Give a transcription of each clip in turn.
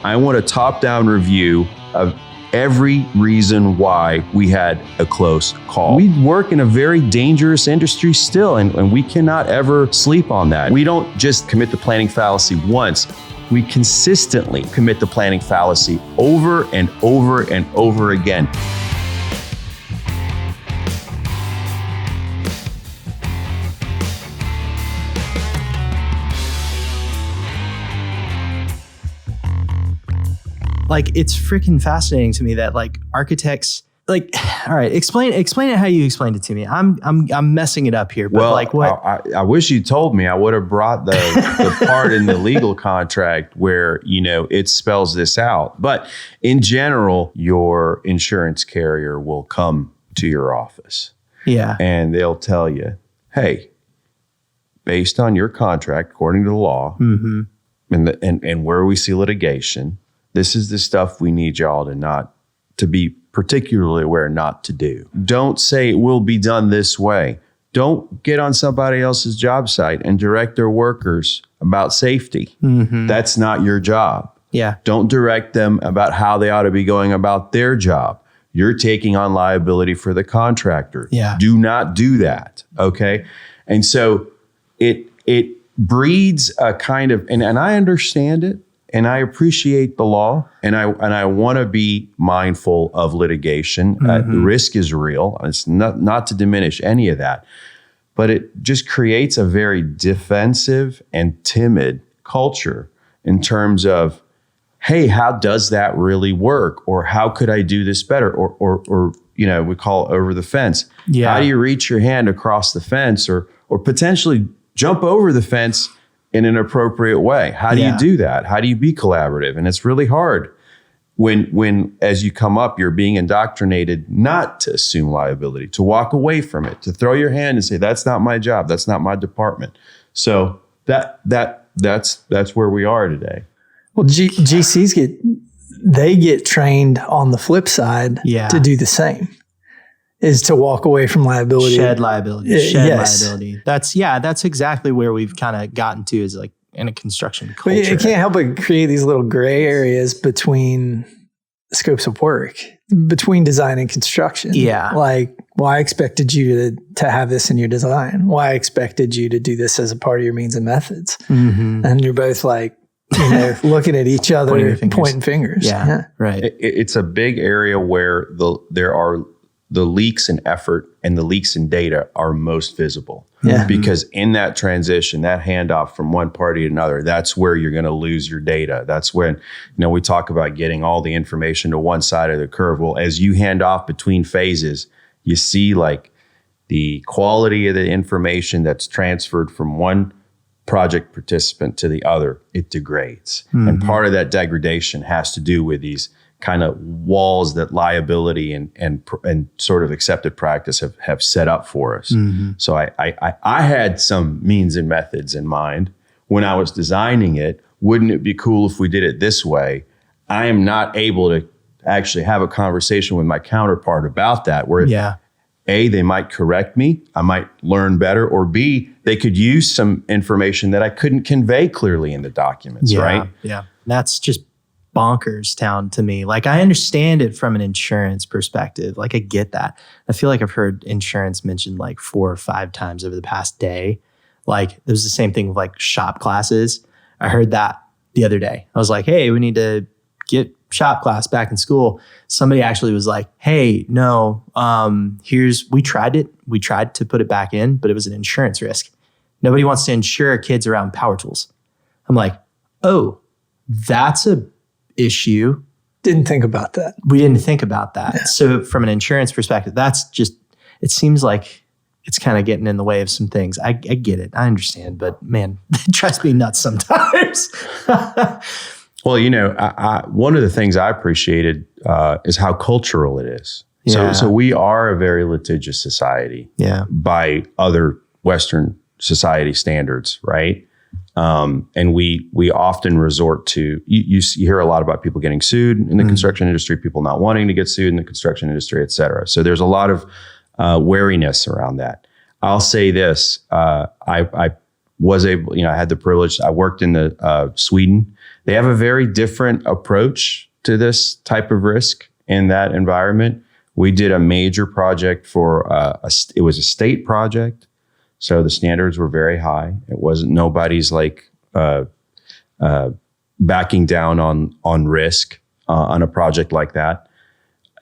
I want a top-down review of every reason why we had a close call. We work in a very dangerous industry still, and we cannot ever sleep on that. We don't just commit the planning fallacy once. We consistently commit the planning fallacy over and over and over again. Like, it's freaking fascinating to me that like architects, like, all right, explain it how you explained it to me. I'm messing it up here, but like what? I wish you told me. I would have brought the part in the legal contract where, you know, it spells this out. But in general, your insurance carrier will come to your office. Yeah. And they'll tell you, hey, based on your contract, according to the law, and where we see litigation, this is the stuff we need y'all to be particularly aware not to do. Don't say it will be done this way. Don't get on somebody else's job site and direct their workers about safety. That's not your job. Yeah. Don't direct them about how they ought to be going about their job. You're taking on liability for the contractor. Yeah. Do not do that. Okay. And so it breeds a kind of, and I understand it. And I appreciate the law, and I want to be mindful of litigation. The risk is real. It's not to diminish any of that, but it just creates a very defensive and timid culture in terms of, hey, how does that really work? Or how could I do this better? Or you know, we call it over the fence. Yeah. How do you reach your hand across the fence or potentially jump over the fence in an appropriate way? How do you do that? How do you be collaborative? And it's really hard when as you come up, you're being indoctrinated not to assume liability, to walk away from it, to throw your hand and say, that's not my job. That's not my department. So that's where we are today. Well, GCs get trained on the flip side to do the same. Is to walk away from liability. Shed liability. Liability. That's exactly where we've kind of gotten to, is like in a construction culture. But it can't help but create these little gray areas between scopes of work, between design and construction. Yeah. Like, well, I expected you to have this in your design. Why I expected you to do this as a part of your means and methods. And you're both like, you know, looking at each other, pointing fingers. Yeah. Right. It's a big area where there are the leaks in effort and the leaks in data are most visible. Because in that transition, that handoff from one party to another, that's where you're going to lose your data. That's when, you know, we talk about getting all the information to one side of the curve. Well, as you hand off between phases, you see like the quality of the information that's transferred from one project participant to the other, it degrades. And part of that degradation has to do with these kind of walls that liability and sort of accepted practice have set up for us. So I had some means and methods in mind when I was designing it. Wouldn't it be cool if we did it this way? I am not able to actually have a conversation with my counterpart about that, where A, they might correct me, I might learn better, or B, they could use some information that I couldn't convey clearly in the documents, right? Yeah. That's just bonkers town to me. Like, I understand it from an insurance perspective. Like, I get that. I feel like I've heard insurance mentioned like 4 or 5 times over the past day. Like, it was the same thing with like shop classes. I heard that the other day. I was like, hey, we need to get shop class back in school. Somebody actually was like, hey, no, we tried it. We tried to put it back in, but it was an insurance risk. Nobody wants to insure kids around power tools. I'm like, oh, that's a issue. Didn't think about that. We didn't think about that. Yeah. So from an insurance perspective, that's just, it seems like it's kind of getting in the way of some things. I get it. I understand, but man, it drives me nuts sometimes. Well, you know, one of the things I appreciated is how cultural it is. So we are a very litigious society by other Western society standards, right? And we often resort to, you hear a lot about people getting sued in the construction industry, people not wanting to get sued in the construction industry, et cetera. So there's a lot of wariness around that. I'll say this, I was able, I had the privilege. I worked in the Sweden. They have a very different approach to this type of risk in that environment. We did a major project for it was a state project, so the standards were very high. It wasn't nobody's like backing down on risk on a project like that.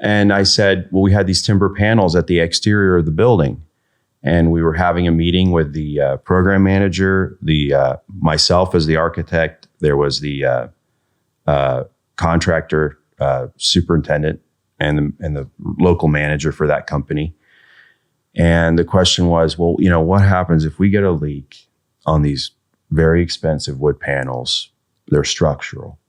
And I said, well, we had these timber panels at the exterior of the building. And we were having a meeting with the program manager, myself as the architect. There was the contractor superintendent and the local manager for that company. And the question was, well, what happens if we get a leak on these very expensive wood panels? They're structural,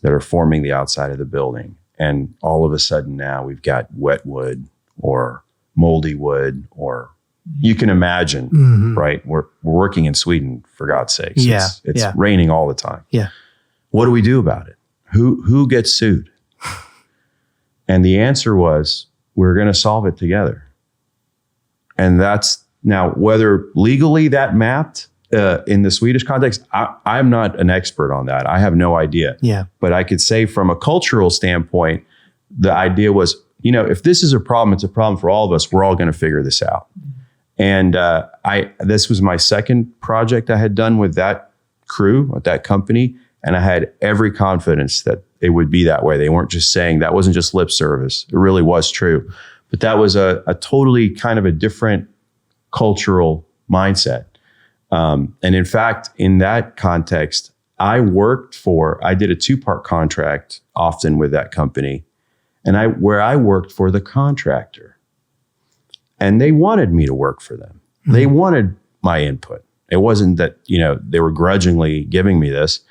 that are forming the outside of the building. And all of a sudden now we've got wet wood or moldy wood, or you can imagine, right? We're working in Sweden, for God's sakes. Yeah, it's raining all the time. Yeah. What do we do about it? Who gets sued? And the answer was, we're going to solve it together. And that's now whether legally that mapped in the Swedish context, I'm not an expert on that. I have no idea. Yeah. But I could say from a cultural standpoint, the idea was, if this is a problem, it's a problem for all of us. We're all going to figure this out. And this was my second project I had done with that crew, with that company. And I had every confidence that it would be that way. They weren't just saying, that wasn't just lip service. It really was true. But that was a totally kind of a different cultural mindset. And in fact, in that context, I did a 2-part contract often with that company. And where I worked for the contractor. And they wanted me to work for them. Mm-hmm. They wanted my input. It wasn't that, they were grudgingly giving me this.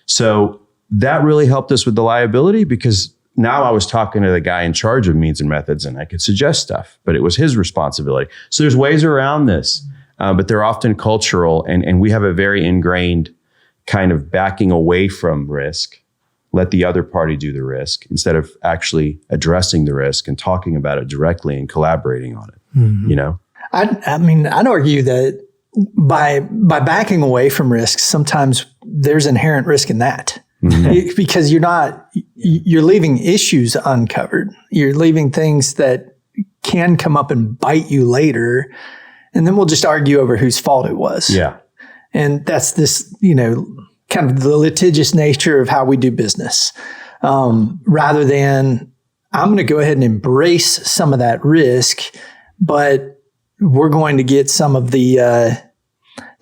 So that really helped us with the liability, because now I was talking to the guy in charge of means and methods, and I could suggest stuff, but it was his responsibility. So there's ways around this, but they're often cultural, and we have a very ingrained kind of backing away from risk. Let the other party do the risk instead of actually addressing the risk and talking about it directly and collaborating on it. Mm-hmm. I'd argue that by backing away from risk, sometimes there's inherent risk in that. Mm-hmm. Because you're leaving issues uncovered. You're leaving things that can come up and bite you later. And then we'll just argue over whose fault it was. Yeah. And that's this, kind of the litigious nature of how we do business. Rather than, I'm going to go ahead and embrace some of that risk, but we're going to get some of the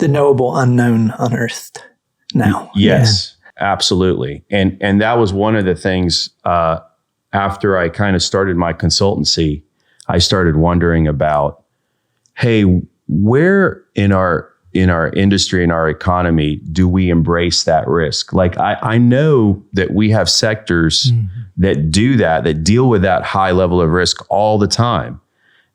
knowable unknown unearthed now. Yes, absolutely. And that was one of the things after I kind of started my consultancy, I started wondering about, hey, where in our industry, in our economy, do we embrace that risk? Like I know that we have sectors that do that deal with that high level of risk all the time.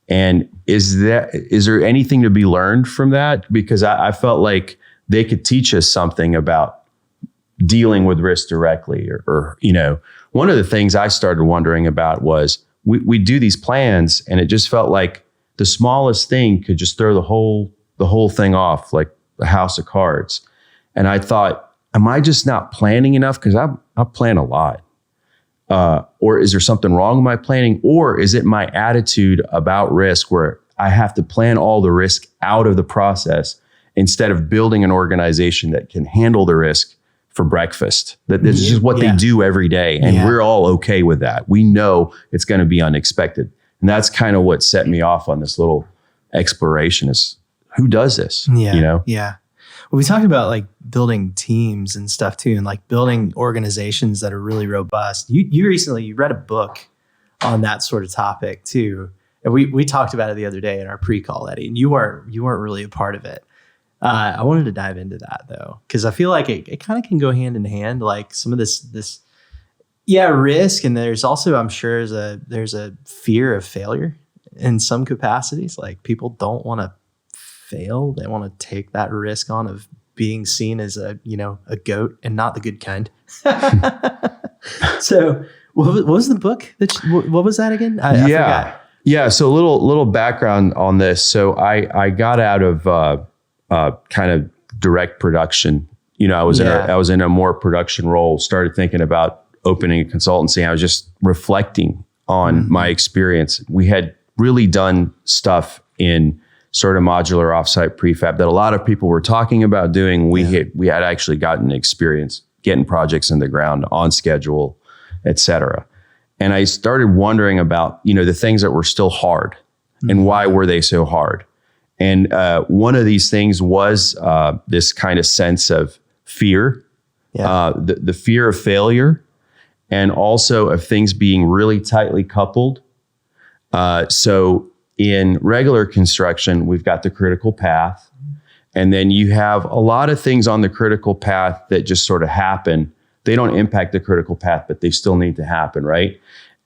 And is there anything to be learned from that? Because I felt like they could teach us something about dealing with risk directly, or one of the things I started wondering about was we do these plans, and it just felt like the smallest thing could just throw the whole thing off like a house of cards. And I thought, am I just not planning enough? Because I plan a lot. Or is there something wrong with my planning? Or is it my attitude about risk where I have to plan all the risk out of the process instead of building an organization that can handle the risk for breakfast? That this is just what they do every day. And we're all okay with that. We know it's going to be unexpected. And that's kind of what set me off on this little exploration is, who does this? Yeah. Yeah. Well, we talked about like building teams and stuff too, and like building organizations that are really robust. You recently read a book on that sort of topic too. And we talked about it the other day in our pre-call, Eddie, and you weren't really a part of it. I wanted to dive into that though, because I feel like it kind of can go hand in hand, like some of this risk. And there's also, I'm sure there's a fear of failure in some capacities. Like people don't want to fail. They want to take that risk on of being seen as a goat and not the good kind. So what was the book what was that again? I forgot. Yeah. So a little background on this. So I got out of kind of direct production. I was in a more production role, started thinking about opening a consultancy. I was just reflecting on my experience. We had really done stuff in sort of modular offsite prefab that a lot of people were talking about doing. We had actually gotten experience getting projects in the ground on schedule, et cetera. And I started wondering about, the things that were still hard and why were they so hard? And one of these things was this kind of sense of fear, the fear of failure, and also of things being really tightly coupled. So in regular construction, we've got the critical path, and then you have a lot of things on the critical path that just sort of happen. They don't impact the critical path, but they still need to happen, right?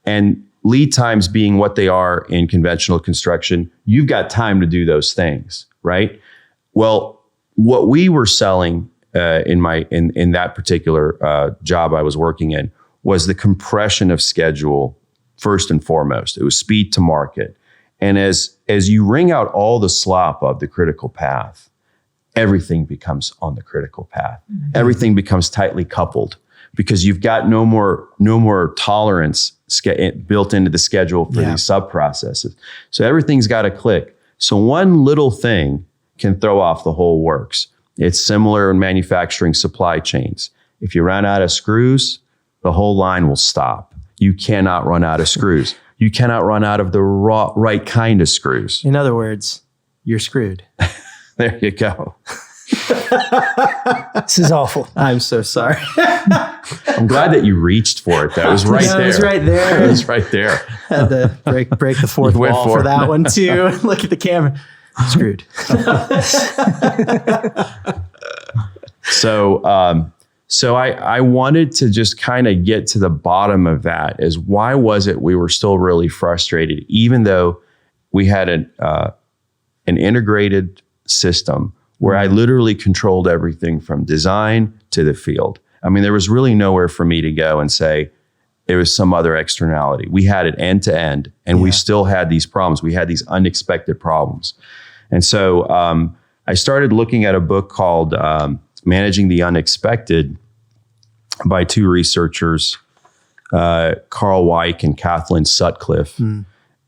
And lead times being what they are in conventional construction, you've got time to do those things, right? Well, what we were selling in that particular job I was working in was the compression of schedule first and foremost. It was speed to market. And as you wring out all the slop of the critical path, everything becomes on the critical path. Everything becomes tightly coupled because you've got no more tolerance built into the schedule for these sub-processes. So everything's got to click. So one little thing can throw off the whole works. It's similar in manufacturing supply chains. If you run out of screws, the whole line will stop. You cannot run out of screws. You cannot run out of the right kind of screws. In other words, you're screwed. There you go. This is awful. I'm so sorry. I'm glad that you reached for it. That was right there. It was right there. It was right there. Had to break the fourth wall for that one too. Look at the camera. Screwed. So I wanted to just kind of get to the bottom of that, is why was it we were still really frustrated, even though we had an integrated system where I literally controlled everything from design to the field. I mean, there was really nowhere for me to go and say it was some other externality. We had it end to end, and we still had these problems. We had these unexpected problems. And so I started looking at a book called Managing the Unexpected by two researchers, Carl Weick and Kathleen Sutcliffe.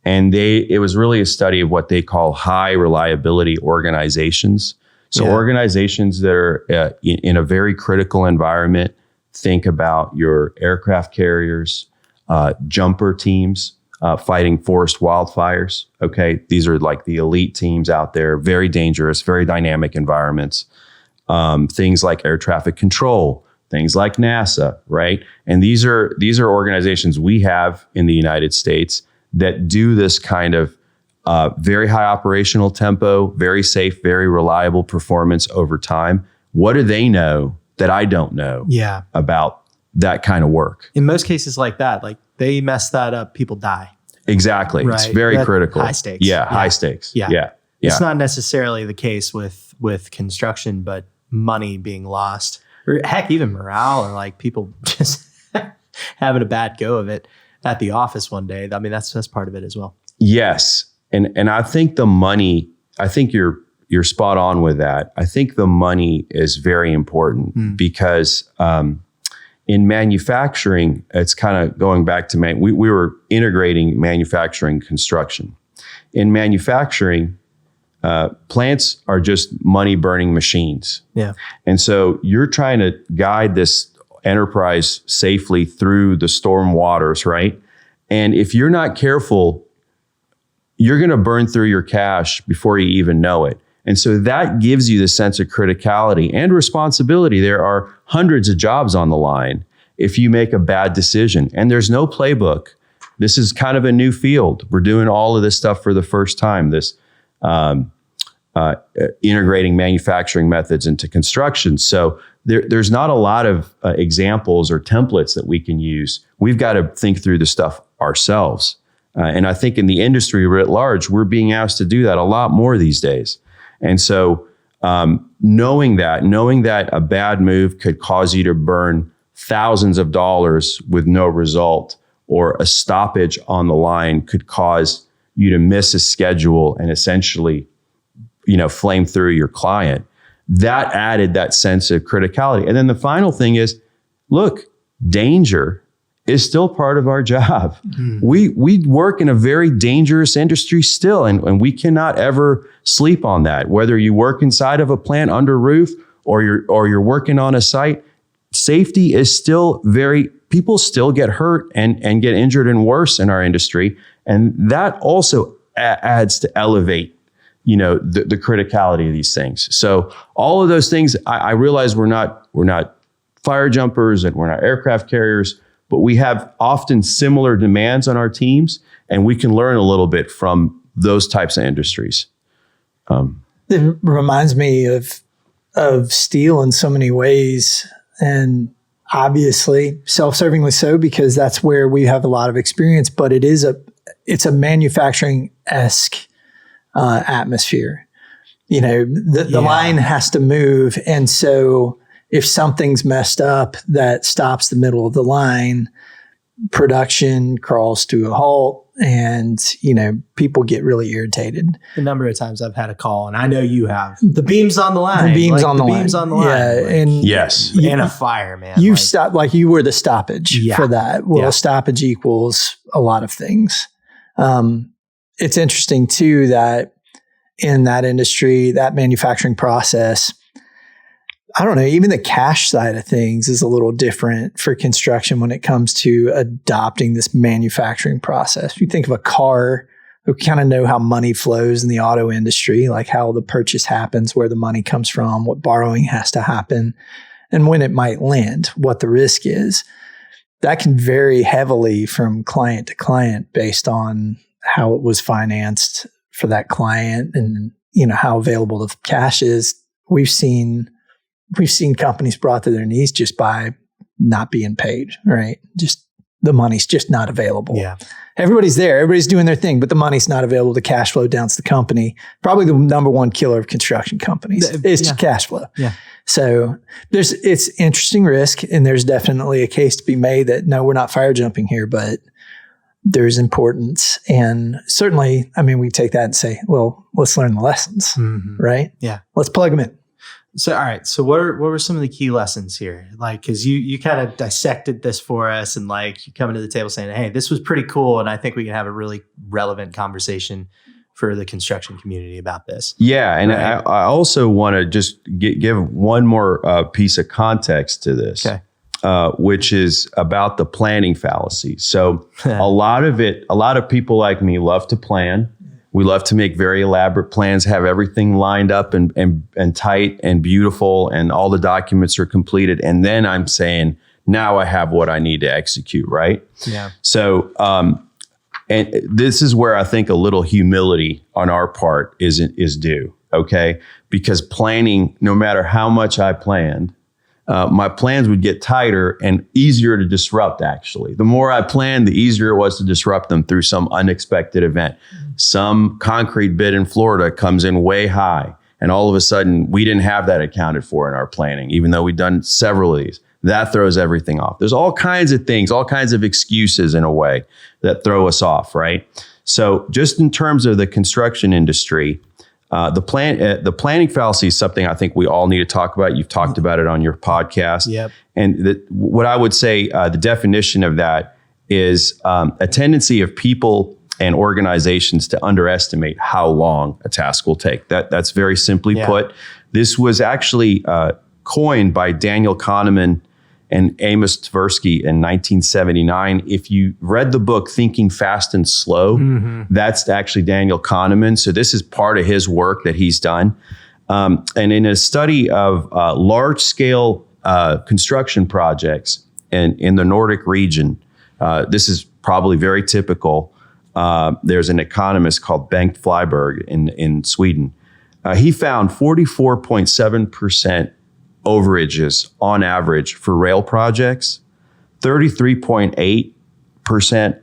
And it was really a study of what they call high reliability organizations. So organizations that are in a very critical environment, think about your aircraft carriers, jumper teams, fighting forest wildfires. Okay, these are like the elite teams out there, very dangerous, very dynamic environments. Things like air traffic control, things like NASA, right? And these are organizations we have in the United States that do this kind of very high operational tempo, very safe, very reliable performance over time. What do they know that I don't know about that kind of work? In most cases like that, like they mess that up, people die. Exactly. Right. It's very critical. High stakes. Yeah, high stakes. Yeah. It's not necessarily the case with construction, but money being lost, or heck, even morale, or like people just having a bad go of it at the office one day. I mean, that's part of it as well. Yes. And I think the money, I think you're spot on with that. I think the money is very important because in manufacturing, it's kind of going back to, we were integrating manufacturing construction. In manufacturing, plants are just money burning machines. Yeah. And so you're trying to guide this enterprise safely through the storm waters, right? And if you're not careful, you're going to burn through your cash before you even know it. And so that gives you the sense of criticality and responsibility. There are hundreds of jobs on the line if you make a bad decision, and there's no playbook. This is kind of a new field. We're doing all of this stuff for the first time, this integrating manufacturing methods into construction. So there's not a lot of examples or templates that we can use. We've got to think through the stuff ourselves. And I think in the industry writ large, we're being asked to do that a lot more these days. And so knowing that a bad move could cause you to burn thousands of dollars with no result, or a stoppage on the line could cause you to miss a schedule and essentially, flame through your client. that added that sense of criticality. And then the final thing is, look, danger is still part of our job. We work in a very dangerous industry still, and we cannot ever sleep on that. Whether you work inside of a plant under roof or you're working on a site, safety is still people still get hurt and get injured and worse in our industry. And that also adds to elevate, the criticality of these things. So all of those things, I realize we're not fire jumpers and we're not aircraft carriers, but we have often similar demands on our teams, and we can learn a little bit from those types of industries. It reminds me of steel in so many ways, and obviously self-servingly so, because that's where we have a lot of experience, but it's a manufacturing-esque atmosphere. The line has to move, and so if something's messed up that stops the middle of the line, production crawls to a halt, and people get really irritated. The number of times I've had a call, and I know you have, the beam's on the line. The beam's on the line. Yeah, and yes, and a fire, man. You stopped, like you were the stoppage for that. Well, stoppage equals a lot of things. It's interesting too that in that industry, that manufacturing process, I don't know, even the cash side of things is a little different for construction when it comes to adopting this manufacturing process. You think of a car, we kind of know how money flows in the auto industry, like how the purchase happens, where the money comes from, what borrowing has to happen, and when it might land, what the risk is. That can vary heavily from client to client based on how it was financed for that client and how available the cash is. We've seen companies brought to their knees just by not being paid, right? Just the money's just not available. Yeah. Everybody's there. Everybody's doing their thing, but the money's not available. The cash flow downs the company. Probably the number one killer of construction companies is just cash flow. Yeah. So it's interesting risk, and there's definitely a case to be made that no, we're not fire jumping here, but there's importance. And certainly, we take that and say, well, let's learn the lessons, right? Yeah. Let's plug them in. So, all right. So what were some of the key lessons here? Like, cause you kind of dissected this for us, and like you coming to the table saying, hey, this was pretty cool. And I think we can have a really relevant conversation for the construction community about this. Yeah. And right? I also want to just give one more piece of context to this, which is about the planning fallacy. So a lot of people like me love to plan. We love to make very elaborate plans, have everything lined up and tight and beautiful, and all the documents are completed. And then I'm saying, now I have what I need to execute, right? Yeah. So, and this is where I think a little humility on our part is due, okay? Because planning, no matter how much I planned, my plans would get tighter and easier to disrupt, actually. The more I planned, the easier it was to disrupt them through some unexpected event. Some concrete bid in Florida comes in way high, and all of a sudden, we didn't have that accounted for in our planning, even though we've done several of these. That throws everything off. There's all kinds of things, all kinds of excuses in a way that throw us off, right? So just in terms of the construction industry, the planning fallacy is something I think we all need to talk about. You've talked about it on your podcast. Yep. And what I would say, the definition of that is a tendency of people and organizations to underestimate how long a task will take. That's very simply put. This was actually coined by Daniel Kahneman and Amos Tversky in 1979. If you read the book Thinking Fast and Slow, that's actually Daniel Kahneman. So this is part of his work that he's done. And in a study of large-scale construction projects in the Nordic region, this is probably very typical. There's an economist called Bengt Flyberg in Sweden. He found 44.7% overages on average for rail projects, 33.8%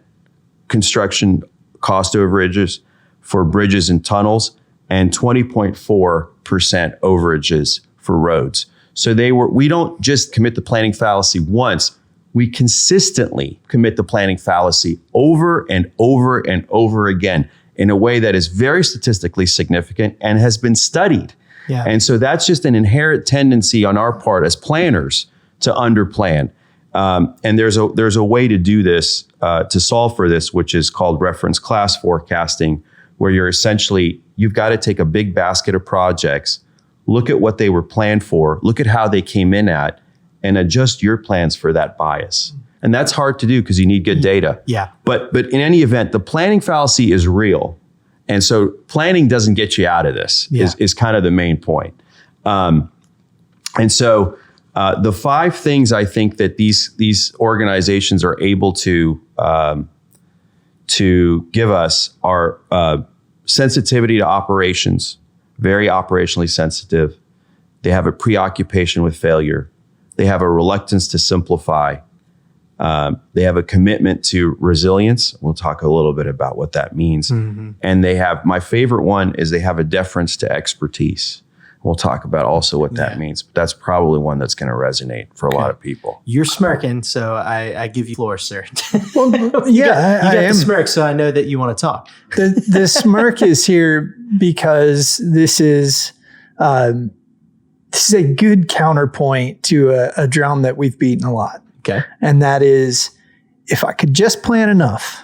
construction cost overages for bridges and tunnels, and 20.4% overages for roads. So we don't just commit the planning fallacy once, we consistently commit the planning fallacy over and over and over again in a way that is very statistically significant and has been studied. Yeah. And so that's just an inherent tendency on our part as planners to underplan. And there's a way to do this, to solve for this, which is called reference class forecasting, where you've got to take a big basket of projects, look at what they were planned for, look at how they came in at, and adjust your plans for that bias. And that's hard to do because you need good data. Yeah. But in any event, the planning fallacy is real. And so planning doesn't get you out of this, is kind of the main point. And so the 5 things I think that these organizations are able to give us are sensitivity to operations, very operationally sensitive. They have a preoccupation with failure. They have a reluctance to simplify. They have a commitment to resilience. We'll talk a little bit about what that means. Mm-hmm. And they have, my favorite one is they have a deference to expertise. We'll talk about also what that means, but that's probably one that's going to resonate for a lot of people. You're smirking, so I give you floor, sir. Well, you got the smirk, so I know that you want to talk. The smirk is here because this is a good counterpoint to a drum that we've beaten a lot. Okay. And that is, if I could just plan enough,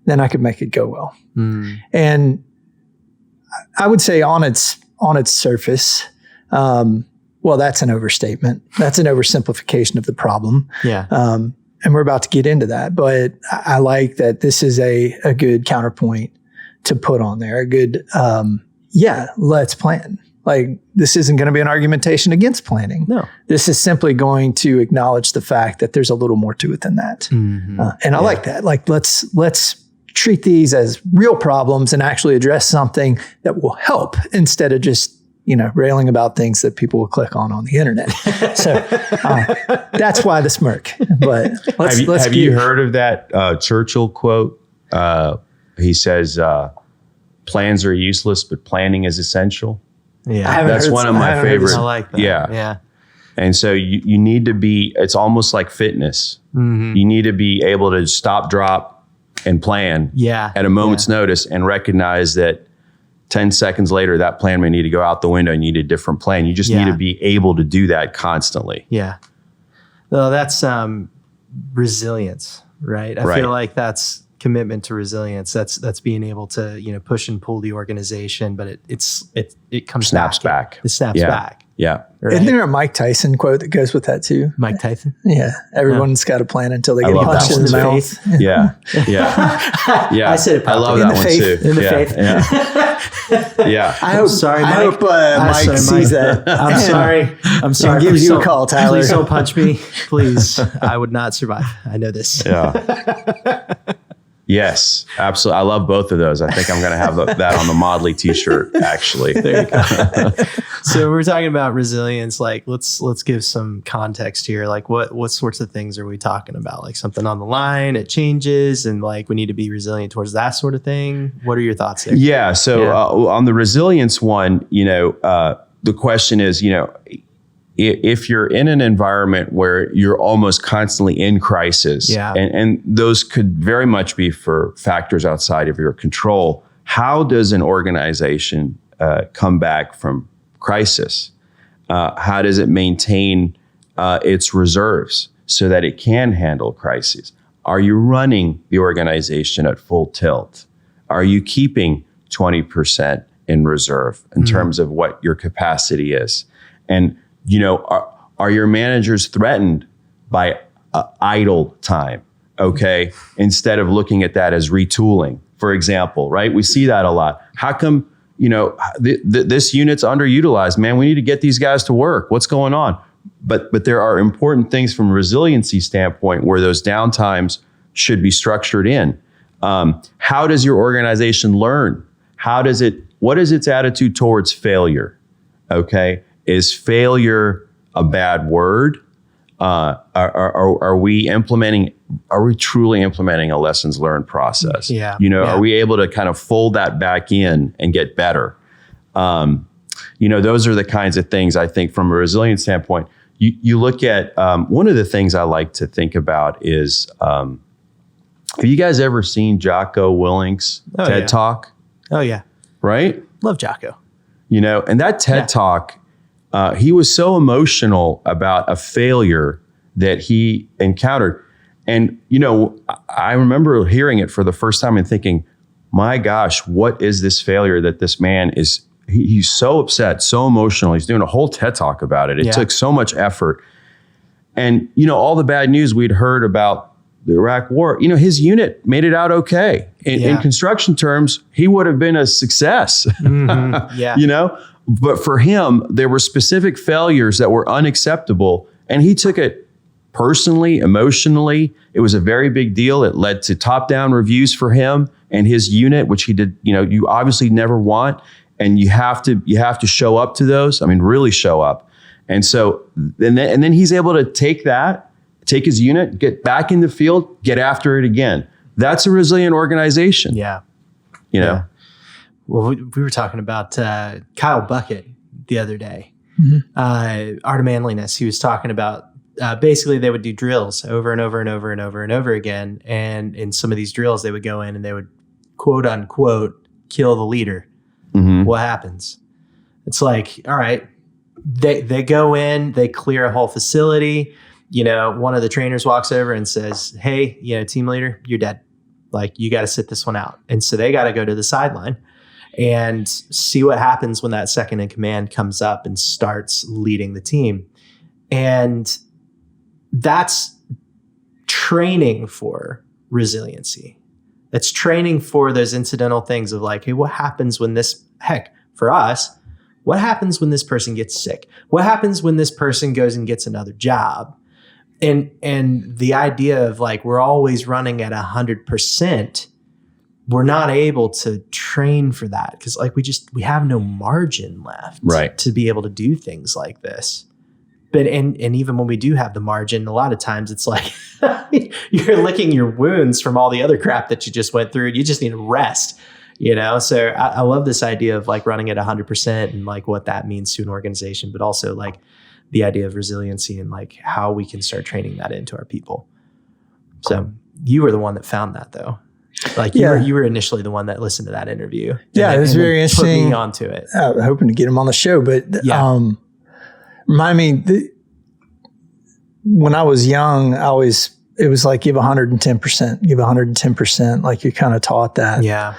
then I could make it go well. Mm. And I would say on its surface, well, that's an overstatement. That's an oversimplification of the problem. Yeah. And we're about to get into that, but I like that this is a good counterpoint to put on there. A good, let's plan. Like, this isn't going to be an argumentation against planning. No. This is simply going to acknowledge the fact that there's a little more to it than that. Mm-hmm. And I like that. Like, let's treat these as real problems and actually address something that will help instead of just, railing about things that people will click on the internet. So that's why the smirk. But have you heard of that Churchill quote? He says, plans are useless, but planning is essential. Yeah, that's one of my favorites. I like that. Yeah. And so you need to be, it's almost like fitness. Mm-hmm. You need to be able to stop, drop, and plan at a moment's notice and recognize that 10 seconds later, that plan may need to go out the window and you need a different plan. You just need to be able to do that constantly. Yeah. Well, that's resilience, right? I feel like that's commitment to resilience. That's being able to, push and pull the organization, but it comes snaps back. It snaps back. Yeah. Right? Isn't there a Mike Tyson quote that goes with that too? Mike Tyson? Yeah. Everyone's got a plan until they get punched in the mouth. Yeah. Yeah. I said it. I love that one too. In the faith. Yeah. I hope Mike sees that. I'm sorry. Gives you a call, Tyler. Please don't punch me. Please. I would not survive. I know this. Yeah. Yes, absolutely. I love both of those. I think I'm going to have that on the Modly t-shirt, actually. There you go. So we're talking about resilience. Like, let's give some context here. Like, what sorts of things are we talking about? Like, something on the line, it changes, and like we need to be resilient towards that sort of thing. What are your thoughts there? Yeah. So on the resilience one, the question is, if you're in an environment where you're almost constantly in crisis, and those could very much be for factors outside of your control, how does an organization come back from crisis? How does it maintain its reserves so that it can handle crises? Are you running the organization at full tilt? Are you keeping 20% in reserve in terms of what your capacity is? And are your managers threatened by idle time? Okay. Instead of looking at that as retooling, for example, right? We see that a lot. How come, this unit's underutilized, man? We need to get these guys to work. What's going on? But there are important things from a resiliency standpoint where those downtimes should be structured in. How does your organization learn? What is its attitude towards failure? Okay. Is failure a bad word? Are we truly implementing a lessons learned process? Are we able to kind of fold that back in and get better? Those are the kinds of things I think from a resilience standpoint. You look at, one of the things I like to think about is, have you guys ever seen Jocko Willink's TED Talk? Oh yeah. Right? Love Jocko. And that TED Talk, he was so emotional about a failure that he encountered. And, I remember hearing it for the first time and thinking, my gosh, what is this failure that this man is, he's so upset, so emotional. He's doing a whole TED Talk about it. It took so much effort. And, all the bad news we'd heard about the Iraq war, his unit made it out okay. In construction terms, he would have been a success, But for him, there were specific failures that were unacceptable. And he took it personally, emotionally. It was a very big deal. It led to top-down reviews for him and his unit, which he did, you obviously never want. And you have to show up to those. I mean, really show up. And so, and then he's able to take his unit, get back in the field, get after it again. That's a resilient organization. Yeah. Yeah. Well, we were talking about Kyle Bucket the other day. Art of Manliness. He was talking about basically they would do drills over and over and over and over and over again. And in some of these drills, they would go in and they would quote unquote kill the leader. What happens? It's like, all right, they go in, they clear a whole facility. One of the trainers walks over and says, hey, team leader, you're dead. Like, you got to sit this one out. And so they got to go to the sideline and see what happens when that second in command comes up and starts leading the team. And that's training for resiliency. That's training for those incidental things of like, hey, what happens when for us, what happens when this person gets sick? What happens when this person goes and gets another job? And the idea of like, we're always running at 100%, we're not able to train for that because like we have no margin left to be able to do things like this. But and even when we do have the margin, a lot of times it's like you're licking your wounds from all the other crap that you just went through. And you just need to rest, So I love this idea of like running at 100% and like what that means to an organization, but also like the idea of resiliency and like how we can start training that into our people. So you were the one that found that though. Like you were initially the one that listened to that interview. Yeah, it was very interesting. Put me onto it. Hoping to get him on the show, but remind me, when I was young, it was like give 110%, give 110%. Like you kind of taught that. Yeah.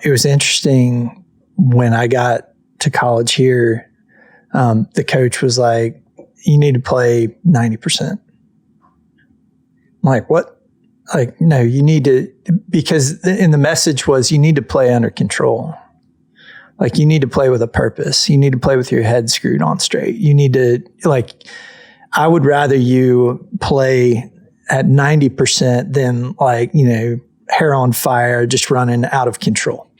It was interesting when I got to college here, the coach was like, you need to play 90%. I'm like, what? Like, no, you need to, because in the message was you need to play under control. Like you need to play with a purpose. You need to play with your head screwed on straight. You need to I would rather you play at 90% than hair on fire, just running out of control.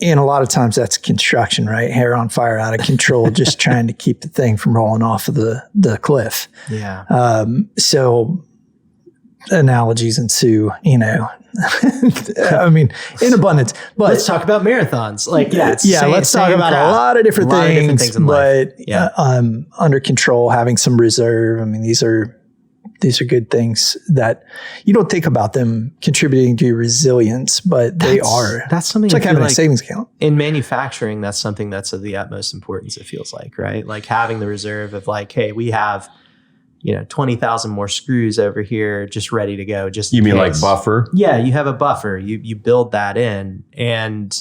And a lot of times that's construction, right? Hair on fire, out of control, just trying to keep the thing from rolling off of the cliff. Yeah. So analogies ensue, I mean, in abundance. But let's talk about marathons. Let's talk about a lot of different things in life. Under control, having some reserve. I mean, these are good things that you don't think about them contributing to your resilience, but they are. That's something it's like having a savings account. In manufacturing, that's something that's of the utmost importance, it feels like, right? Like having the reserve of like, hey, we have 20,000 more screws over here just ready to go. Just you mean like buffer? Yeah, you have a buffer. You build that in, and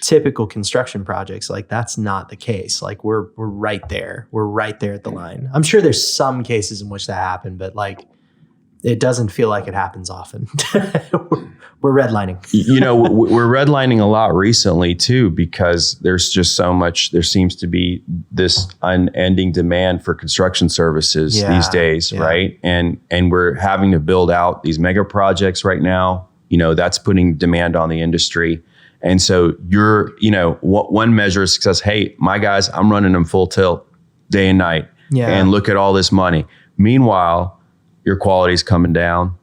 typical construction projects, like that's not the case. Like we're right there. We're right there at the line. I'm sure there's some cases in which that happen, but like it doesn't feel like it happens often. We're redlining. We're redlining a lot recently too, because there's just so much, there seems to be this unending demand for construction services these days, right? And we're having to build out these mega projects right now. That's putting demand on the industry. And so one measure of success, hey, my guys, I'm running them full tilt day and night. Yeah. And look at all this money. Meanwhile, your quality's coming down.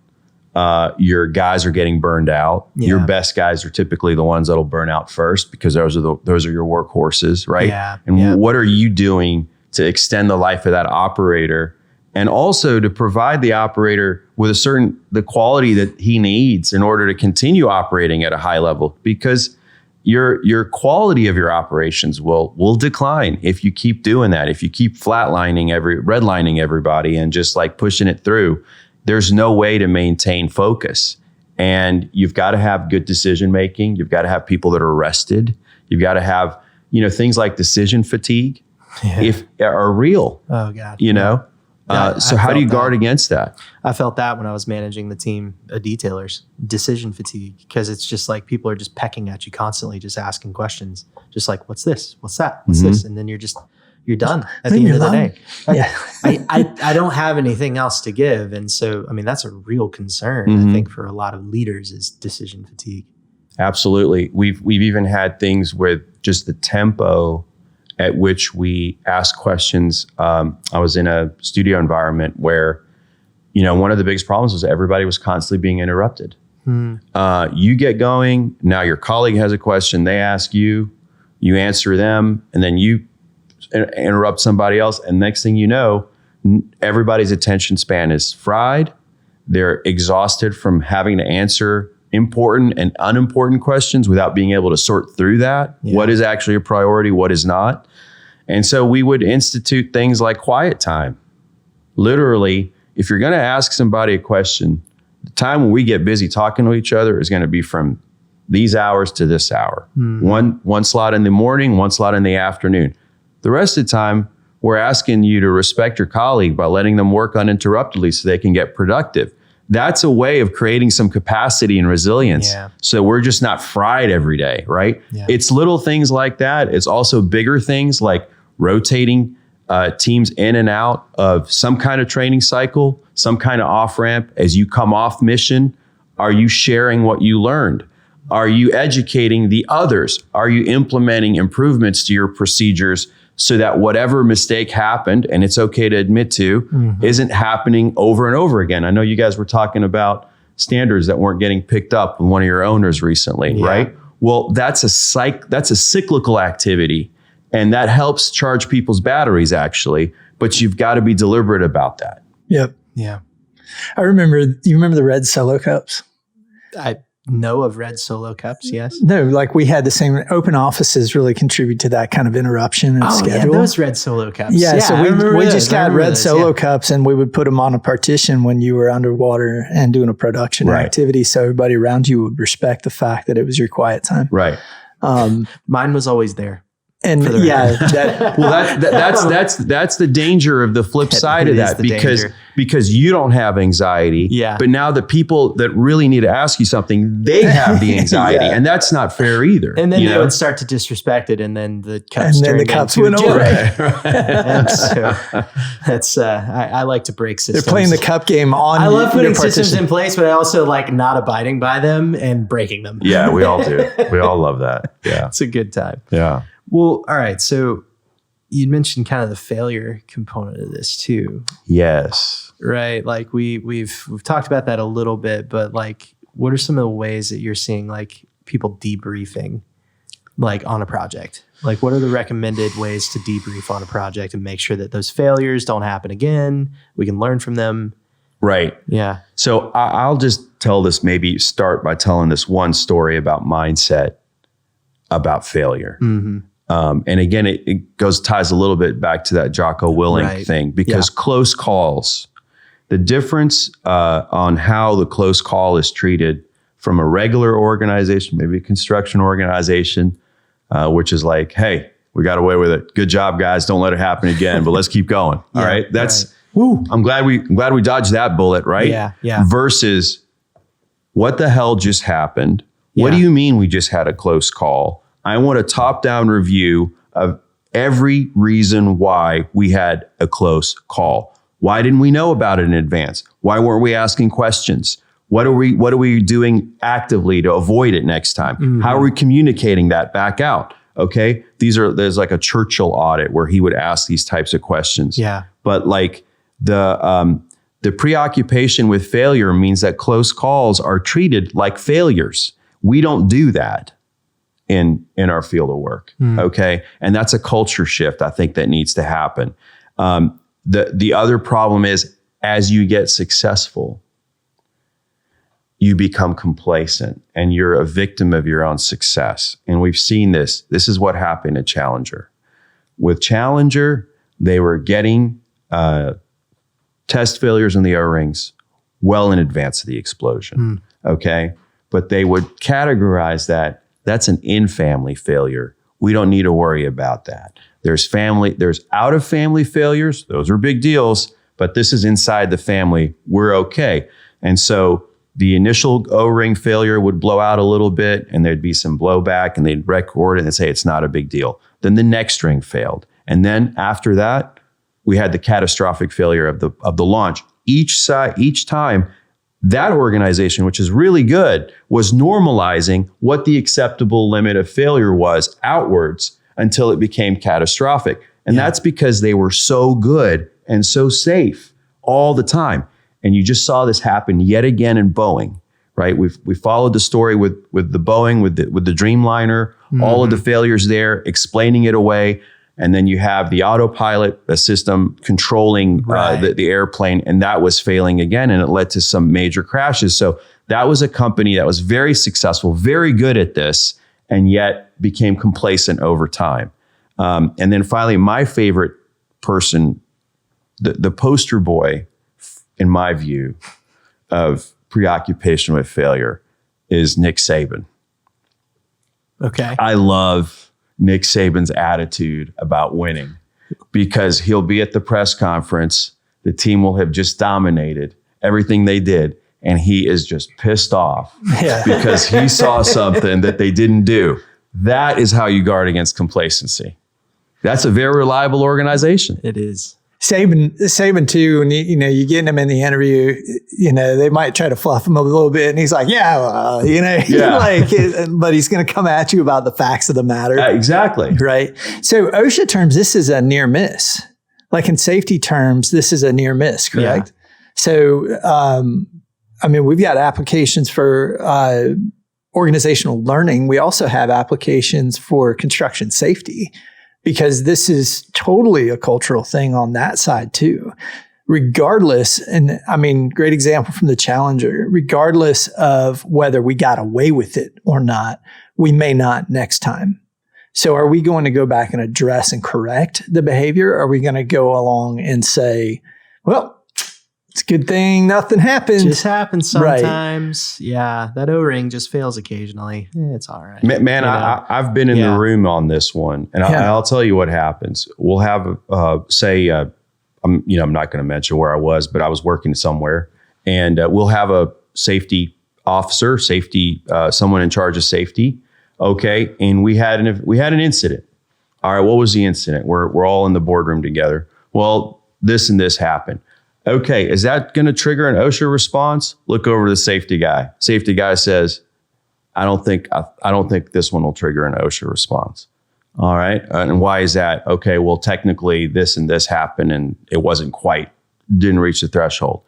Your guys are getting burned out. Yeah. Your best guys are typically the ones that'll burn out first, because those are your workhorses, right? Yeah. And what are you doing to extend the life of that operator, and also to provide the operator with the quality that he needs in order to continue operating at a high level? Because your quality of your operations will decline if you keep doing that. If you keep redlining everybody and just like pushing it through, there's no way to maintain focus. And you've got to have good decision making. You've got to have people that are rested. You've got to have, things like decision fatigue are real. Oh God. So how do you guard against that? I felt that when I was managing the team of detailers, decision fatigue, because it's just like people are just pecking at you constantly, just asking questions, just like, what's this? What's that? What's this? And then you're done at the end of the day. I don't have anything else to give. And so, that's a real concern, I think, for a lot of leaders is decision fatigue. Absolutely. We've even had things with just the tempo at which we ask questions. I was in a studio environment where, one of the biggest problems was everybody was constantly being interrupted. You get going, now your colleague has a question, they ask you, you answer them, and then you interrupt somebody else. And next thing you know, everybody's attention span is fried. They're exhausted from having to answer important and unimportant questions without being able to sort through that. Yeah. What is actually a priority? What is not? And so we would institute things like quiet time. Literally, if you're going to ask somebody a question, the time when we get busy talking to each other is going to be from these hours to this hour. One slot in the morning, one slot in the afternoon. The rest of the time, we're asking you to respect your colleague by letting them work uninterruptedly so they can get productive. That's a way of creating some capacity and resilience. Yeah. So we're just not fried every day, right? Yeah. It's little things like that. It's also bigger things like rotating teams in and out of some kind of training cycle, some kind of off-ramp. As you come off mission, are you sharing what you learned? Are you educating the others? Are you implementing improvements to your procedures so that whatever mistake happened, and it's okay to admit to, isn't happening over and over again? I know you guys were talking about standards that weren't getting picked up with one of your owners recently, right? Well, that's a cyclical activity, and that helps charge people's batteries actually, but you've got to be deliberate about that. Yep. Yeah. You remember the red Solo cups? I know of red Solo cups, yes. No, like we had the same open offices really contribute to that kind of interruption of schedule. Yeah, those red Solo cups. Yeah, so we just got red Solo cups, and we would put them on a partition when you were underwater and doing a production activity, so everybody around you would respect the fact that it was your quiet time. Right. Mine was always there. And that's the danger of the flip side of that, because you don't have anxiety. Yeah. But now the people that really need to ask you something, they have the anxiety, and that's not fair either. And then they would start to disrespect it, and then the cups went over. And so I like to break systems. They're playing the cup game on. I love putting systems in place, but I also like not abiding by them and breaking them. Yeah, we all do. We all love that. Yeah, it's a good time. Yeah. Well, all right. So you mentioned kind of the failure component of this too. Yes. Right. Like we've talked about that a little bit, but like, what are some of the ways that you're seeing like people debriefing like on a project? Like what are the recommended ways to debrief on a project and make sure that those failures don't happen again? We can learn from them. Right. Yeah. So I'll just start by telling this one story about mindset, about failure. And again, it ties a little bit back to that Jocko Willink thing, because close calls, the difference on how the close call is treated from a regular organization, maybe a construction organization, which is like, hey, we got away with it. Good job, guys. Don't let it happen again, but let's keep going. All right. That's, woo, I'm glad we dodged that bullet, right? Yeah. Versus what the hell just happened? What do you mean we just had a close call? I want a top-down review of every reason why we had a close call. Why didn't we know about it in advance? Why weren't we asking questions? What are we doing actively to avoid it next time? How are we communicating that back out? Okay. There's like a Churchill audit where he would ask these types of questions. Yeah. But like the preoccupation with failure means that close calls are treated like failures. We don't do that in our field of work. Okay. And that's a culture shift, I think, that needs to happen. The other problem is, as you get successful, you become complacent and you're a victim of your own success. And we've seen this. This is what happened at Challenger. With Challenger, they were getting test failures in the O-rings well in advance of the explosion. Okay. But they would categorize that's an in-family failure. We don't need to worry about that. There's out of family failures. Those are big deals, but this is inside the family. We're okay. And so the initial O-ring failure would blow out a little bit and there'd be some blowback and they'd record it and say it's not a big deal. Then the next ring failed. And then after that, we had the catastrophic failure of the launch. Each time, that organization, which is really good, was normalizing what the acceptable limit of failure was outwards until it became catastrophic. And that's because they were so good and so safe all the time. And you just saw this happen yet again in Boeing, right? We followed the story with the Boeing, with the Dreamliner, all of the failures there, explaining it away. And then you have the autopilot, the system controlling the airplane, and that was failing again, and it led to some major crashes. So that was a company that was very successful, very good at this, and yet became complacent over time. And then finally, my favorite person, the poster boy, in my view, of preoccupation with failure is Nick Saban. Okay. I love Nick Saban's attitude about winning because he'll be at the press conference. The team will have just dominated everything they did. And he is just pissed off because he saw something that they didn't do. That is how you guard against complacency. That's a very reliable organization. It is. Saban too, when you get him in the interview, they might try to fluff him up a little bit, and he's like, but he's going to come at you about the facts of the matter. Exactly. Right. So OSHA terms, this is a near miss. Like in safety terms, this is a near miss, correct? Yeah. So, we've got applications for organizational learning. We also have applications for construction safety, because this is totally a cultural thing on that side too. Regardless, and great example from the Challenger, regardless of whether we got away with it or not, we may not next time. So are we going to go back and address and correct the behavior? Or are we going to go along and say, well, it's a good thing nothing happened. Just happens sometimes. Right. Yeah, that O-ring just fails occasionally. It's all right. Man, I've been in the room on this one, and I'll tell you what happens. We'll have, I'm not going to mention where I was, but I was working somewhere, and we'll have a safety officer, someone in charge of safety. Okay, and we had an incident. All right, what was the incident? We're all in the boardroom together. Well, this and this happened. Okay, is that going to trigger an OSHA response? Look over to the safety guy. Safety guy says, I don't think this one will trigger an OSHA response. All right, and why is that? Okay, well, technically this and this happened and it didn't reach the threshold.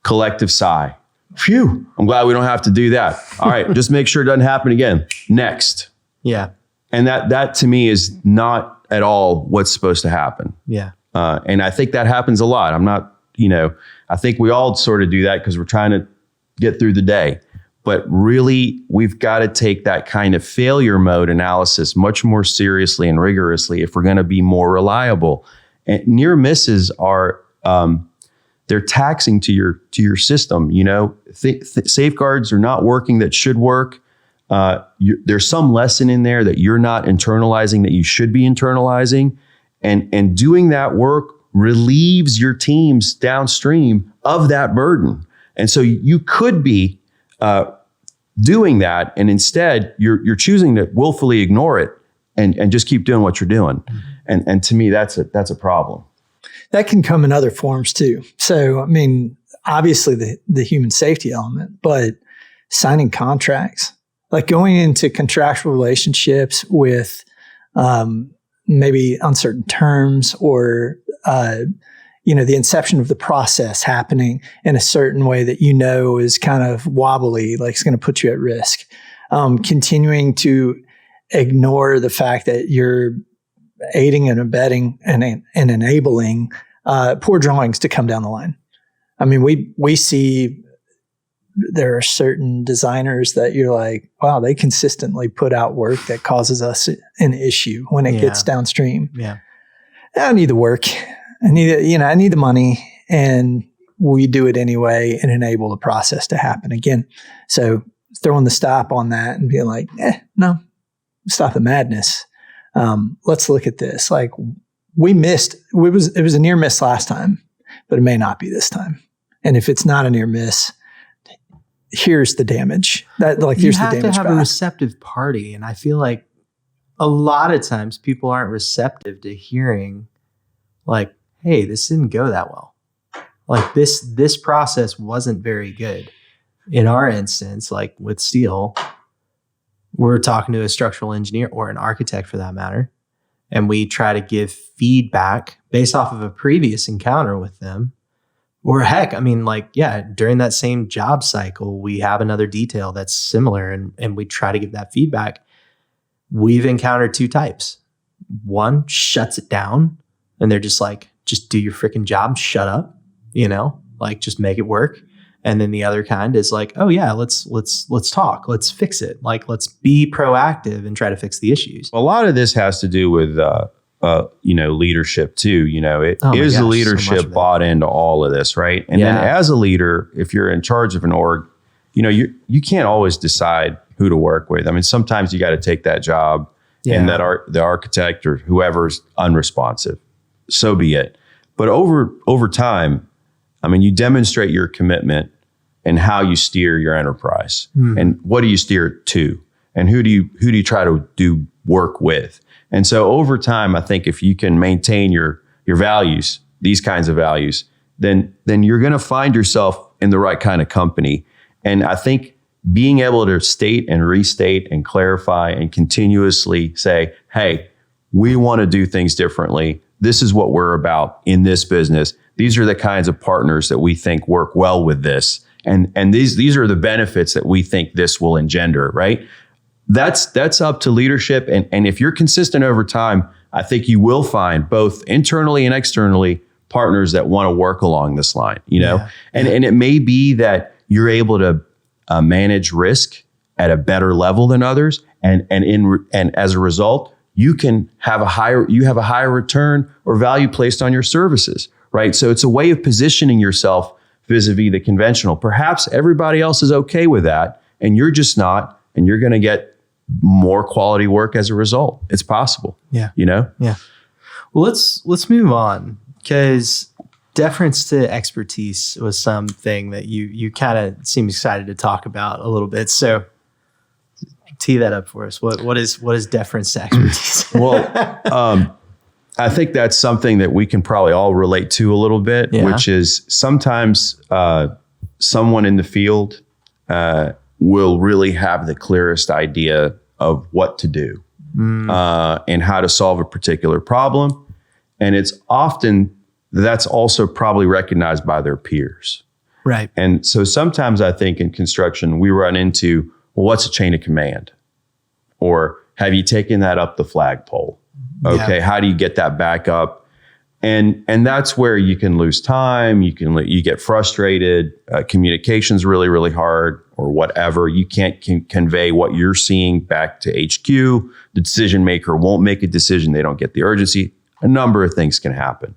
Collective sigh. Phew, I'm glad we don't have to do that. All right, just make sure it doesn't happen again. Next. Yeah. And that to me is not at all what's supposed to happen. Yeah. And I think that happens a lot. I think we all sort of do that because we're trying to get through the day. But really, we've got to take that kind of failure mode analysis much more seriously and rigorously if we're going to be more reliable. And near misses are, they're taxing to your system. Safeguards are not working that should work. There's some lesson in there that you're not internalizing that you should be internalizing. And doing that work relieves your teams downstream of that burden. And so you could be doing that, and instead you're choosing to willfully ignore it and just keep doing what you're doing. Mm-hmm. And to me, that's a problem. That can come in other forms too. So, obviously the human safety element, but signing contracts, like going into contractual relationships with maybe uncertain terms or, the inception of the process happening in a certain way that is kind of wobbly, like it's going to put you at risk. Continuing to ignore the fact that you're aiding and abetting and enabling poor drawings to come down the line. We see there are certain designers that you're like, wow, they consistently put out work that causes us an issue when it gets downstream. Yeah. I need the work. I need the money, and we do it anyway and enable the process to happen again. So throwing the stop on that and being like, no, stop the madness. Let's look at this. Like, we missed, it was a near miss last time, but it may not be this time. And if it's not a near miss, here's the damage. Here's the damage. You have to have a receptive party. And I feel like a lot of times people aren't receptive to hearing like, hey, this didn't go that well. Like this process wasn't very good. In our instance, like with steel, we're talking to a structural engineer or an architect for that matter. And we try to give feedback based off of a previous encounter with them. Or heck, I mean, during that same job cycle, we have another detail that's similar and we try to give that feedback. We've encountered two types. One shuts it down and they're just like, just do your freaking job, shut up, just make it work. And then the other kind is like, oh yeah, let's talk, let's fix it. Like, let's be proactive and try to fix the issues. A lot of this has to do with, leadership too. The leadership bought into all of this, right? And then as a leader, if you're in charge of an org, you can't always decide who to work with. I mean, sometimes you got to take that job and the architect or whoever's unresponsive. So be it. But over time, I mean, you demonstrate your commitment and how you steer your enterprise, and what do you steer it to, and who do you try to do work with. And so over time, I think if you can maintain your values, these kinds of values, then you're going to find yourself in the right kind of company. And I think being able to state and restate and clarify and continuously say, hey, we want to do things differently. This is what we're about in this business. These are the kinds of partners that we think work well with this. And these are the benefits that we think this will engender, right? That's up to leadership. And if you're consistent over time, I think you will find both internally and externally partners that want to work along this line, And it may be that you're able to manage risk at a better level than others. And as a result, you have a higher return or value placed on your services, right? So it's a way of positioning yourself vis-a-vis the conventional. Perhaps everybody else is okay with that and you're just not, and you're going to get more quality work as a result. It's possible. Yeah. Yeah. Well, let's move on, because deference to expertise was something that you kind of seem excited to talk about a little bit. So tee that up for us. What is deference to expertise? Well, I think that's something that we can probably all relate to a little bit, which is sometimes someone in the field will really have the clearest idea of what to do and how to solve a particular problem. And it's often that's also probably recognized by their peers. Right. And so sometimes I think in construction, we run into, well, what's a chain of command? Or have you taken that up the flagpole? Okay, how do you get that back up? And that's where you can lose time. You get frustrated. Communication's really, really hard, or whatever. You can't convey what you're seeing back to HQ. The decision maker won't make a decision. They don't get the urgency. A number of things can happen.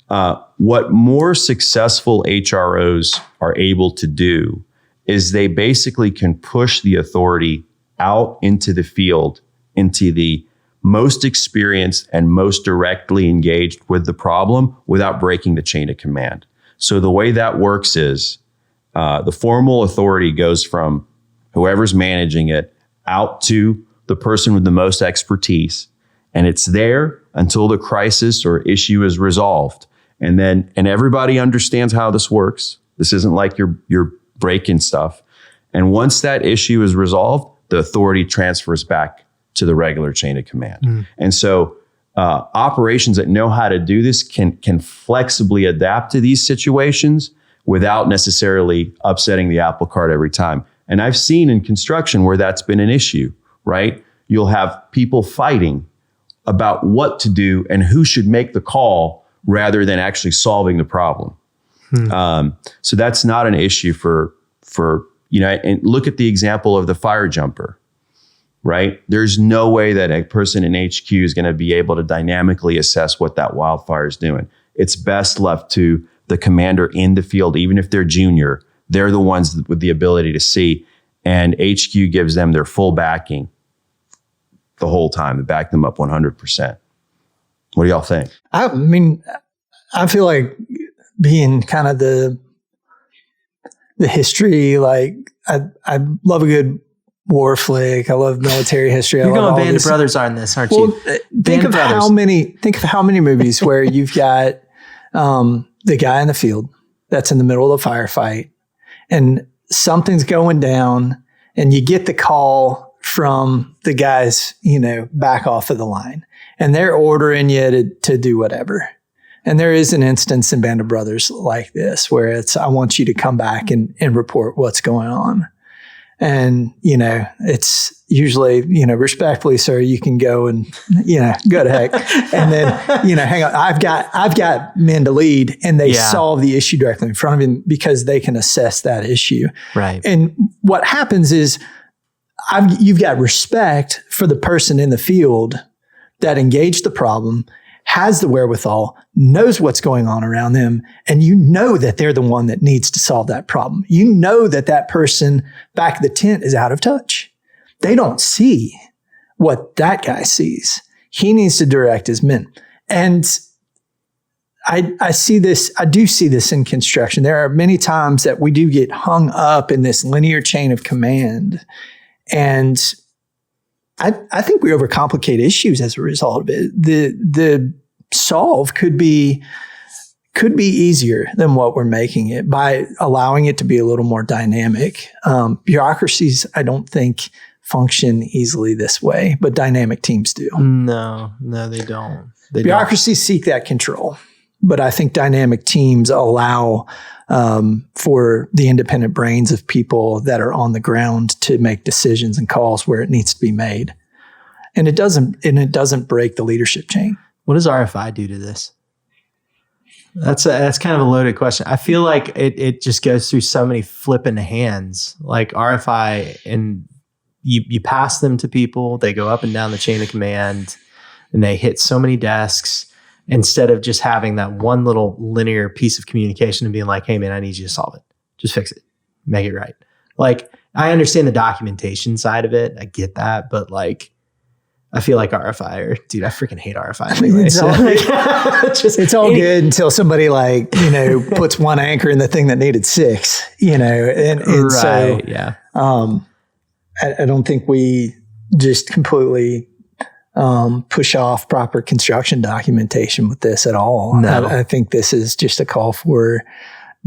What more successful HROs are able to do is they basically can push the authority out into the field, into the most experienced and most directly engaged with the problem without breaking the chain of command. So the way that works is the formal authority goes from whoever's managing it out to the person with the most expertise. And it's there until the crisis or issue is resolved. And everybody understands how this works. This isn't like you're breaking stuff. And once that issue is resolved, the authority transfers back to the regular chain of command. And so operations that know how to do this can flexibly adapt to these situations without necessarily upsetting the apple cart every time. And I've seen in construction where that's been an issue, right? You'll have people fighting about what to do and who should make the call rather than actually solving the problem. So that's not an issue for for, and look at the example of the fire jumper, right? There's no way that a person in HQ is going to be able to dynamically assess what that wildfire is doing. It's best left to the commander in the field, even if they're junior. They're the ones with the ability to see, and HQ gives them their full backing the whole time to back them up 100%. What do y'all think? I mean, I feel like being kind of the history, like I love a good war flick. I love military history. You're going Band of Brothers on this, aren't you? Think of how many movies where you've got the guy in the field that's in the middle of the firefight, and something's going down, and you get the call from the guys, back off of the line, and they're ordering you to do whatever. And there is an instance in Band of Brothers like this where it's, I want you to come back and report what's going on. And, it's usually, respectfully, sir, you can go and, go to heck. And then, hang on, I've got men to lead, and they solve the issue directly in front of him because they can assess that issue. Right. And what happens is you've got respect for the person in the field that engaged the problem, has the wherewithal, knows what's going on around them, and that they're the one that needs to solve that problem. That person back at the tent is out of touch. They don't see what that guy sees. He needs to direct his men. And I do see this in construction. There are many times that we do get hung up in this linear chain of command, and I think we overcomplicate issues as a result of it. The solve could be easier than what we're making it by allowing it to be a little more dynamic. Bureaucracies, I don't think, function easily this way, but dynamic teams do. No, they don't. Bureaucracies seek that control, but I think dynamic teams allow for the independent brains of people that are on the ground to make decisions and calls where it needs to be made. And it doesn't break the leadership chain. What does RFI do to this? That's kind of a loaded question. I feel like it just goes through so many flipping hands. Like RFI, and you pass them to people, they go up and down the chain of command, and they hit so many desks, instead of just having that one little linear piece of communication and being like, hey man, I need you to solve it. Just fix it. Make it right. Like, I understand the documentation side of it. I get that. But like, I feel like RFI, dude, I freaking hate RFI anyway. It's all good until somebody puts one anchor in the thing that needed 6, and right, so, yeah. I don't think we just completely push off proper construction documentation with this at all. No. I think this is just a call for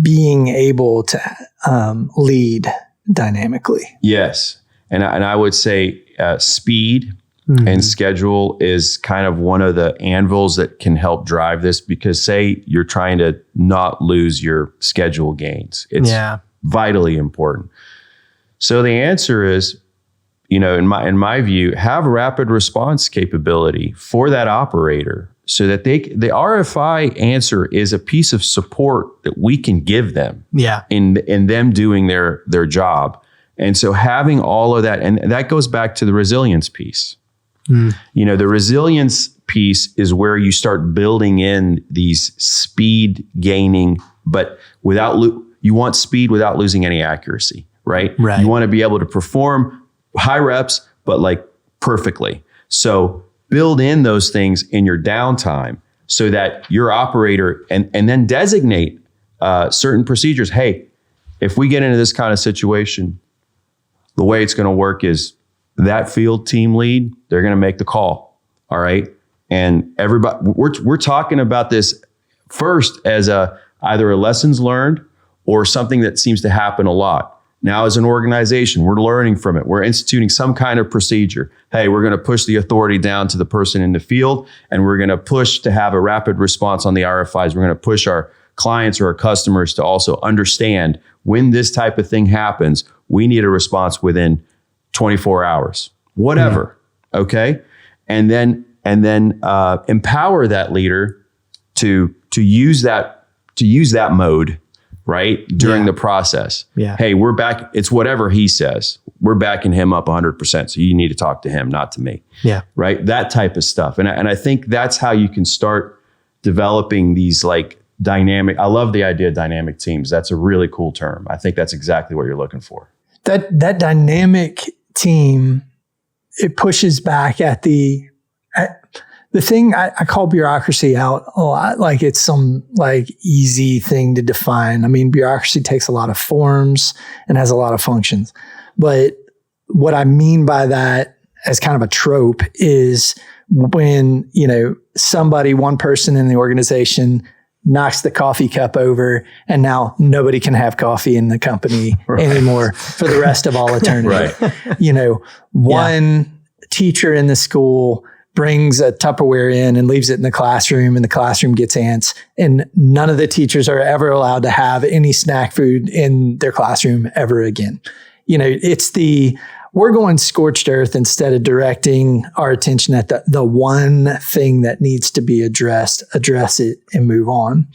being able to lead dynamically. Yes. And I would say speed and schedule is kind of one of the anvils that can help drive this, because say you're trying to not lose your schedule gains. It's vitally important. So the answer is, in my view, have rapid response capability for that operator, so that the RFI answer is a piece of support that we can give them in them doing their job. And so having all of that, and that goes back to the resilience piece. The resilience piece is where you start building in these speed gaining, but you want speed without losing any accuracy, right? You want to be able to perform high reps, but like perfectly. So build in those things in your downtime so that your operator, and then designate certain procedures. Hey, if we get into this kind of situation, the way it's going to work is that field team lead, they're going to make the call. All right. And everybody, we're talking about this first as either a lessons learned or something that seems to happen a lot. Now, as an organization, we're learning from it. We're instituting some kind of procedure. Hey, we're going to push the authority down to the person in the field, and we're going to push to have a rapid response on the RFIs. We're going to push our clients or our customers to also understand when this type of thing happens, we need a response within 24 hours, whatever. Okay. And then empower that leader to use that mode right? During the process. Yeah. Hey, we're back. It's whatever he says. We're backing him up 100%. So you need to talk to him, not to me. Yeah. Right. That type of stuff. And I think that's how you can start developing these like dynamic. I love the idea of dynamic teams. That's a really cool term. I think that's exactly what you're looking for. That dynamic team, it pushes back at the thing I call bureaucracy out a lot. Like it's some like easy thing to define. I mean, bureaucracy takes a lot of forms and has a lot of functions. But what I mean by that as kind of a trope is when, one person in the organization knocks the coffee cup over and now nobody can have coffee in the company anymore for the rest of all eternity. Right. One teacher in the school brings a Tupperware in and leaves it in the classroom, and the classroom gets ants, and none of the teachers are ever allowed to have any snack food in their classroom ever again. It's we're going scorched earth instead of directing our attention at the one thing that needs to be address it and move on.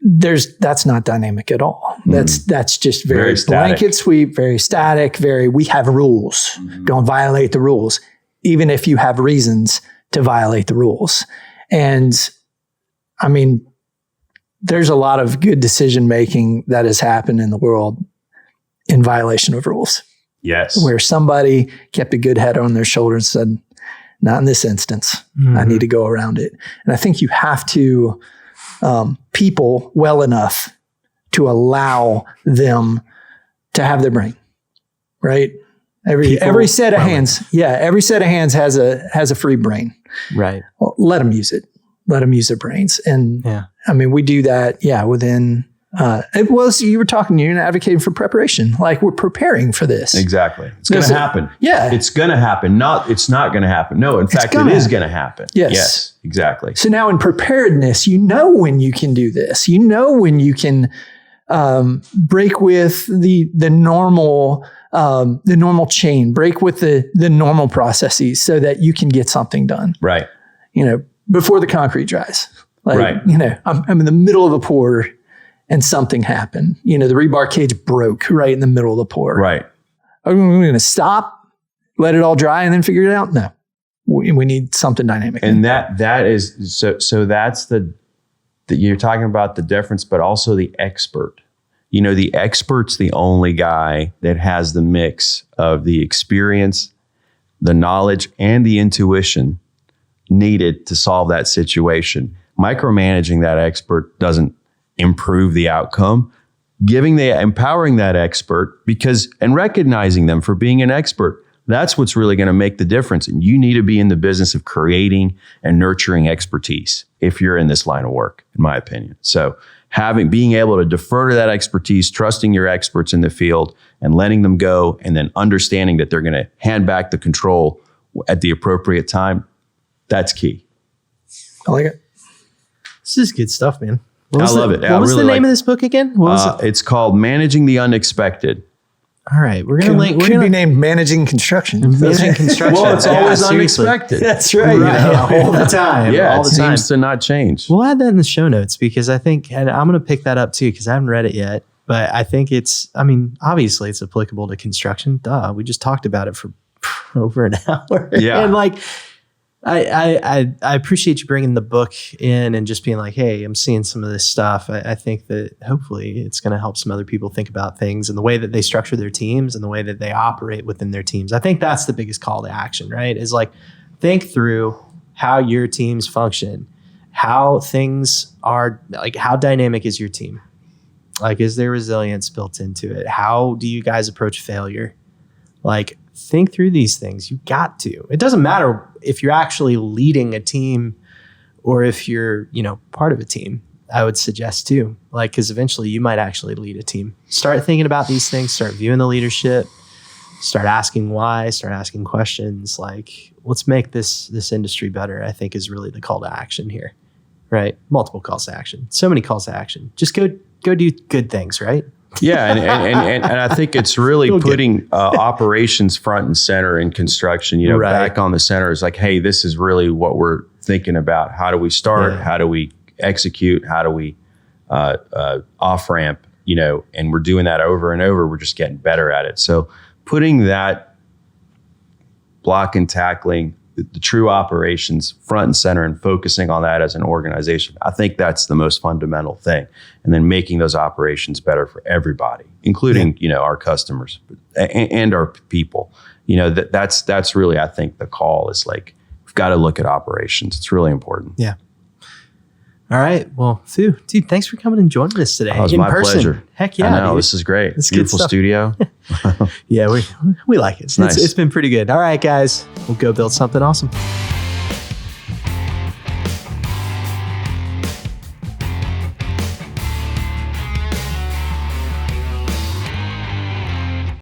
That's not dynamic at all. That's just very blanket sweep, very static, we have rules. Don't violate the rules, even if you have reasons to violate the rules. And I mean, there's a lot of good decision making that has happened in the world in violation of rules. Yes. Where somebody kept a good head on their shoulders and said, not in this instance. I need to go around it. And I think you have to people well enough to allow them to have their brain, right? Every set of hands has a free brain. Right. Well, let them use it. Let them use their brains. And I mean, we do that. Within. You were talking, you're advocating for preparation. Like we're preparing for this. Exactly. It's going to happen. Yeah. It's going to happen. It's not going to happen. No, in fact, it is going to happen. Yes, exactly. So now in preparedness, when you can do this, when you can break with the normal chain, break with the normal processes so that you can get something done. Right. Before the concrete dries. I'm in the middle of a pour and something happened. The rebar cage broke right in the middle of the pour. Right. Are we going to stop, let it all dry, and then figure it out? No. We need something dynamic. And that is, so that's you're talking about the difference, but also the expert. The expert's the only guy that has the mix of the experience, the knowledge, and the intuition needed to solve that situation. Micromanaging that expert doesn't improve the outcome. Empowering that expert and recognizing them for being an expert, that's what's really going to make the difference. And you need to be in the business of creating and nurturing expertise if you're in this line of work, in my opinion. So being able to defer to that expertise, trusting your experts in the field and letting them go, and then understanding that they're going to hand back the control at the appropriate time, that's key. I like it. This is good stuff, man. I love it. What was the name of this book again? What was it? It's called Managing the Unexpected. All right. We're going to link. Could be named Managing Construction. Managing Construction. Well, it's always unexpected. That's right. All the time. Yeah, all the time. Seems to not change. We'll add that in the show notes because I think, and I'm going to pick that up too because I haven't read it yet. But I think obviously it's applicable to construction. Duh. We just talked about it for over an hour. Yeah. And I appreciate you bringing the book in and just being like, hey, I'm seeing some of this stuff. I think that hopefully it's going to help some other people think about things and the way that they structure their teams and the way that they operate within their teams. I think that's the biggest call to action, right? Is think through how your teams function, how things are, how dynamic is your team? Is there resilience built into it? How do you guys approach failure? Think through these things. You got to. It doesn't matter if you're actually leading a team or if you're, part of a team. I would suggest too, because eventually you might actually lead a team. Start thinking about these things. Start viewing the leadership. Start asking why. Start asking questions. Let's make this industry better. I think is really the call to action here, right? Multiple calls to action. So many calls to action. Just go do good things, right? Yeah, and I think it's really putting operations front and center in construction, back on the center. Is hey, this is really what we're thinking about. How do we start? Yeah. How do we execute? How do we off-ramp? and we're doing that over and over. We're just getting better at it. So putting that block and tackling the true operations front and center and focusing on that as an organization, I think that's the most fundamental thing. And then making those operations better for everybody, including, our customers and our people. That's really, I think, the call is like, we've got to look at operations. It's really important. Yeah. All right. Well, dude, thanks for coming and joining us today. It was my pleasure. Heck yeah. I know, dude. this is great. It's beautiful studio. Yeah, we like it. It's nice. It's been pretty good. All right, guys, we'll go build something awesome.